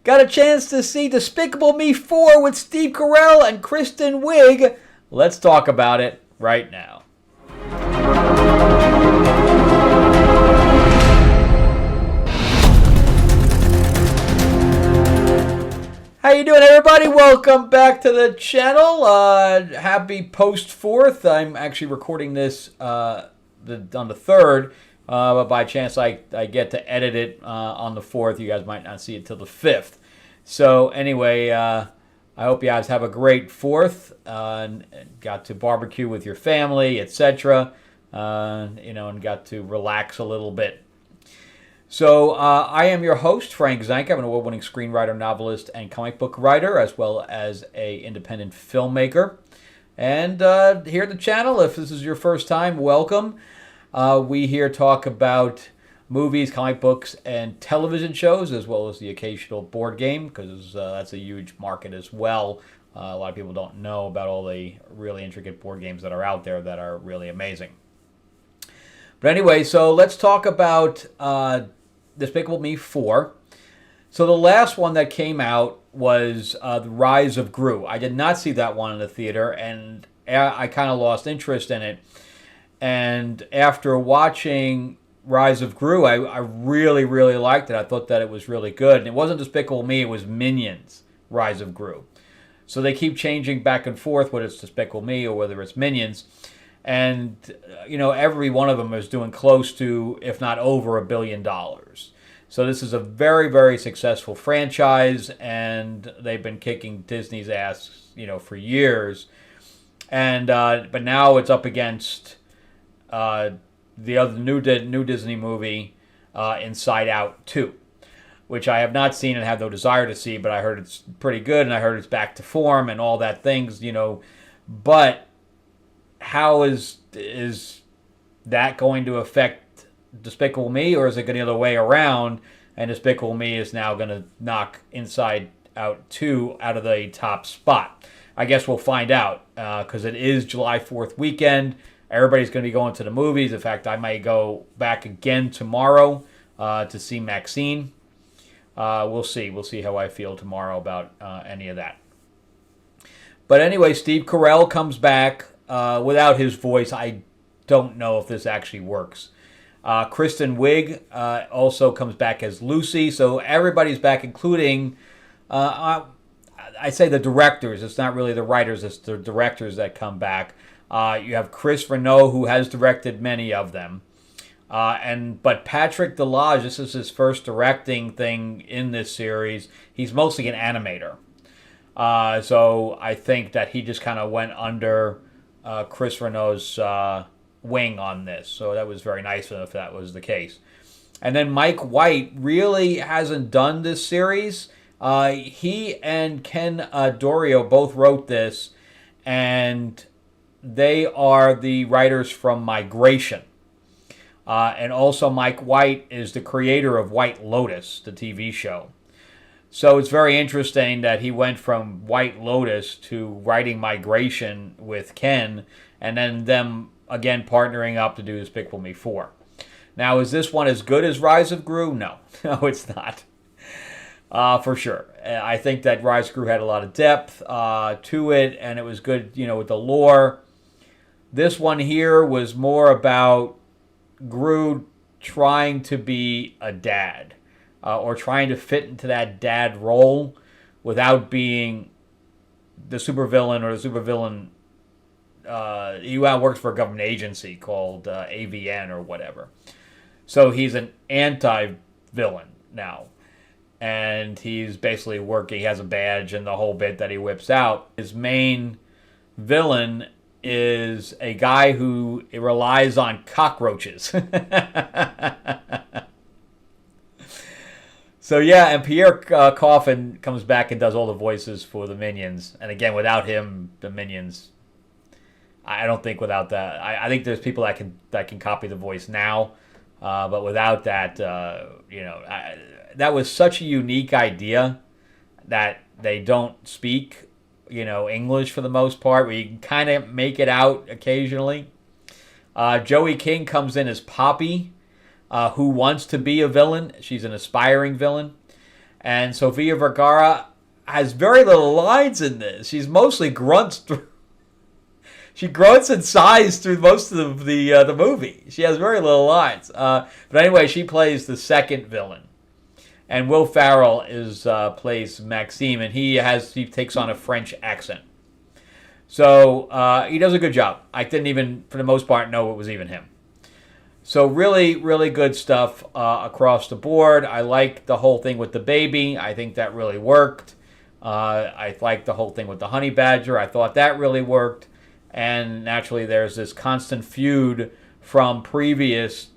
Got a chance to see Despicable Me 4 with Steve Carell and Kristen Wiig. Let's talk about it right now. How you doing, everybody? Welcome back to the channel. Happy post 4th. I'm actually recording this on the 3rd, but by chance I get to edit it on the 4th. You guys might not see it till the 5th. So anyway, I hope you guys have a great 4th. And got to barbecue with your family, etc. And got to relax a little bit. So I am your host, Frank Zank. I'm an award-winning screenwriter, novelist, and comic book writer, as well as an independent filmmaker. And here at the channel, if this is your first time, welcome. We here talk about movies, comic books, and television shows, as well as the occasional board game, because that's a huge market as well. A lot of people don't know about all the really intricate board games that are out there that are really amazing. But anyway, so let's talk about Despicable Me 4. So the last one that came out was The Rise of Gru. I did not see that one in the theater, and I kind of lost interest in it. And after watching Rise of Gru, I really, really liked it. I thought that it was really good. And it wasn't Despicable Me, it was Minions, Rise of Gru. So they keep changing back and forth whether it's Despicable Me or whether it's Minions. And, every one of them is doing close to, if not over, $1 billion. So this is a very, very successful franchise, and they've been kicking Disney's ass, for years. And but now it's up against the other new Disney movie, Inside Out 2, which I have not seen and have no desire to see, but I heard it's pretty good, and I heard it's back to form and all that things, But how is that going to affect Despicable Me, or is it going the other way around, and Despicable Me is now going to knock Inside Out 2 out of the top spot? I guess we'll find out, because it is July 4th weekend. Everybody's going to be going to the movies. In fact, I might go back again tomorrow to see Maxine. We'll see. We'll see how I feel tomorrow about any of that. But anyway, Steve Carell comes back. Without his voice, I don't know if this actually works. Kristen Wiig also comes back as Lucy, so everybody's back, including, I say the directors. It's not really the writers, it's the directors that come back. You have Chris Renaud, who has directed many of them. But Patrick Delage, this is his first directing thing in this series. He's mostly an animator. So I think that he just kind of went under Chris Renaud's wing on this. So that was very nice if that was the case. And then Mike White really hasn't done this series. He and Ken Dorio both wrote this, and they are the writers from Migration. And also Mike White is the creator of White Lotus, the TV show. So it's very interesting that he went from White Lotus to writing Migration with Ken, and then them again partnering up to do Despicable Me 4. Now, is this one as good as Rise of Gru? No. No, it's not. For sure. I think that Rise of Gru had a lot of depth to it, and it was good, with the lore. This one here was more about Gru trying to be a dad. Or trying to fit into that dad role without being the supervillain or the supervillain. He works for a government agency called AVN or whatever. So he's an anti-villain now. And he's basically working, he has a badge and the whole bit that he whips out. His main villain is a guy who relies on cockroaches. So yeah, and Pierre Coffin comes back and does all the voices for the Minions. And again, without him, the Minions, I don't think without that. I think there's people that can copy the voice now, but without that, that was such a unique idea that they don't speak, English for the most part. Where you can kind of make it out occasionally. Joey King comes in as Poppy. Who wants to be a villain. She's an aspiring villain. And Sofia Vergara has very little lines in this. She's mostly grunts. She grunts and sighs through most of the movie. She has very little lines. But anyway, she plays the second villain, and Will Ferrell plays Maxime, and he takes on a French accent. So he does a good job. I didn't even, for the most part, know it was even him. So really, really good stuff across the board. I like the whole thing with the baby. I think that really worked. I like the whole thing with the honey badger. I thought that really worked. And naturally, there's this constant feud from previous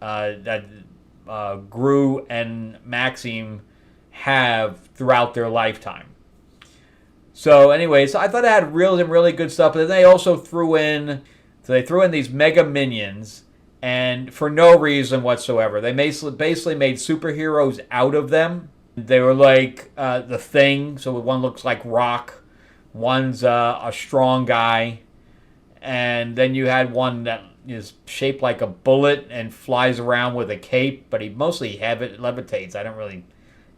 that Gru and Maxime have throughout their lifetime. So anyways, I thought it had really, really good stuff. But then they also threw in these mega minions, and for no reason whatsoever. They basically made superheroes out of them. They were like the Thing. So one looks like Rock. One's a strong guy. And then you had one that is shaped like a bullet and flies around with a cape. But he mostly levitates.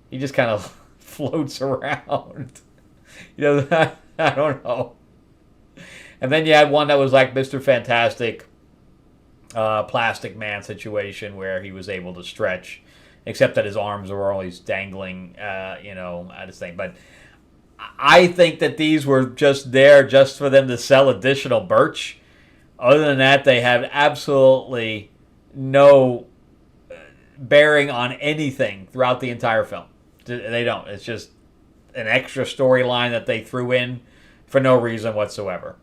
He just kind of floats around. I don't know. And then you had one that was like Mr. Fantastic, Plastic Man situation where he was able to stretch, except that his arms were always dangling, at his thing. But I think that these were just there just for them to sell additional merch. Other than that, they have absolutely no bearing on anything throughout the entire film. They don't. It's just an extra storyline that they threw in for no reason whatsoever.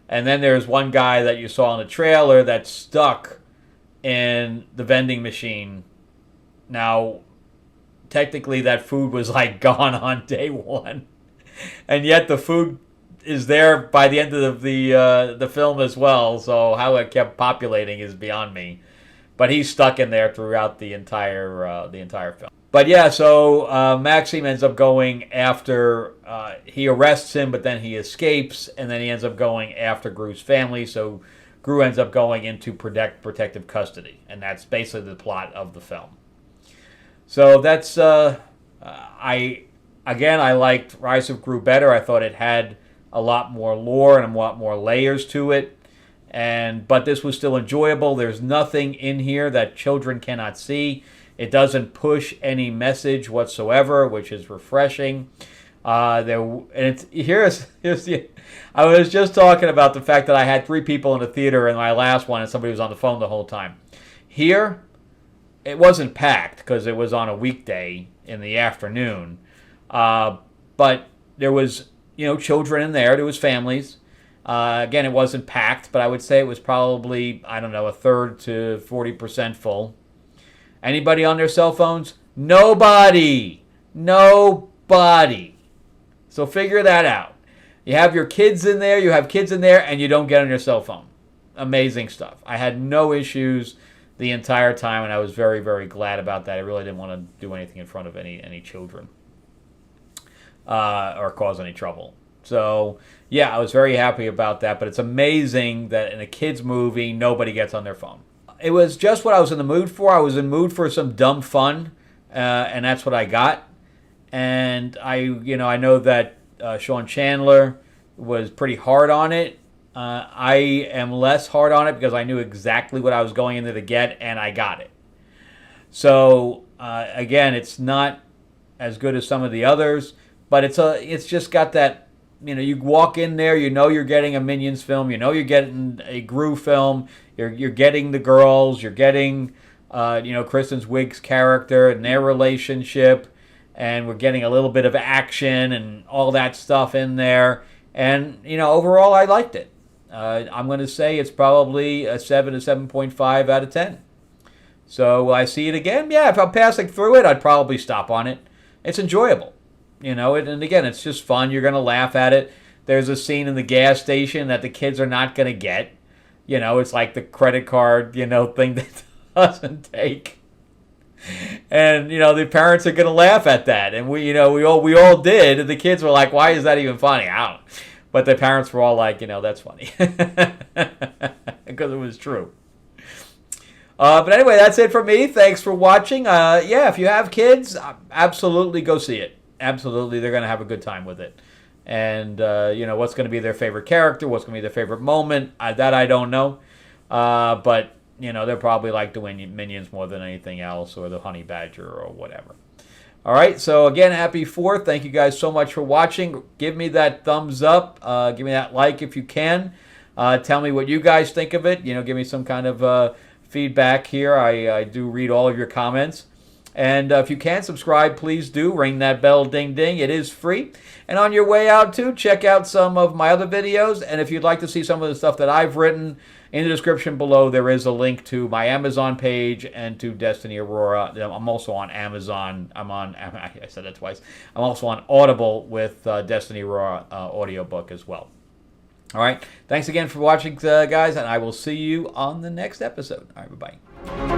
And then there's one guy that you saw in the trailer that's stuck in the vending machine. Now, technically that food was like gone on day one. And yet the food is there by the end of the film as well. So how it kept populating is beyond me. But he's stuck in there throughout the entire film. But yeah, so Maxime ends up going after, he arrests him, but then he escapes, and then he ends up going after Gru's family, so Gru ends up going into protective custody, and that's basically the plot of the film. So that's, I liked Rise of Gru better. I thought it had a lot more lore and a lot more layers to it, but this was still enjoyable. There's nothing in here that children cannot see. It doesn't push any message whatsoever, which is refreshing. I was just talking about the fact that I had 3 people in the theater in my last one, and somebody was on the phone the whole time. Here, it wasn't packed because it was on a weekday in the afternoon, but there was children in there. There was families. Again, it wasn't packed, but I would say it was probably a third to 40% full. Anybody on their cell phones? Nobody. So figure that out. You have your kids in there, and you don't get on your cell phone. Amazing stuff. I had no issues the entire time, and I was very, very glad about that. I really didn't want to do anything in front of any children or cause any trouble. So, yeah, I was very happy about that, but it's amazing that in a kid's movie, nobody gets on their phone. It was just what I was in the mood for. I was in the mood for some dumb fun, and that's what I got. And I know that Sean Chandler was pretty hard on it. I am less hard on it because I knew exactly what I was going in there to get, and I got it. So again, it's not as good as some of the others, but it's just got that. You walk in there, you're getting a Minions film, you're getting a Gru film, you're getting the girls, you're getting, Kristen Wiig's character and their relationship, and we're getting a little bit of action and all that stuff in there. And, overall, I liked it. I'm going to say it's probably a 7 to 7.5 out of 10. So will I see it again? Yeah, if I'm passing through it, I'd probably stop on it. It's enjoyable. And again, it's just fun. You're going to laugh at it. There's a scene in the gas station that the kids are not going to get. It's like the credit card, thing that doesn't take. And, the parents are going to laugh at that. And we all did. And the kids were like, why is that even funny? I don't know. But the parents were all like, that's funny. Because it was true. But anyway, that's it for me. Thanks for watching. Yeah, if you have kids, absolutely go see it. Absolutely, they're going to have a good time with it. And, what's going to be their favorite character, what's going to be their favorite moment, that I don't know. But, they'll probably like the Minions more than anything else, or the Honey Badger or whatever. All right, so again, happy 4th. Thank you guys so much for watching. Give me that thumbs up. Give me that like if you can. Tell me what you guys think of it. Give me some kind of feedback here. I do read all of your comments. And if you can subscribe, please do. Ring that bell, ding, ding. It is free. And on your way out, too, check out some of my other videos. And if you'd like to see some of the stuff that I've written, in the description below, there is a link to my Amazon page and to Destiny Aurora. I'm also on Amazon. I said that twice. I'm also on Audible with Destiny Aurora audiobook as well. All right. Thanks again for watching, guys, and I will see you on the next episode. All right, bye-bye.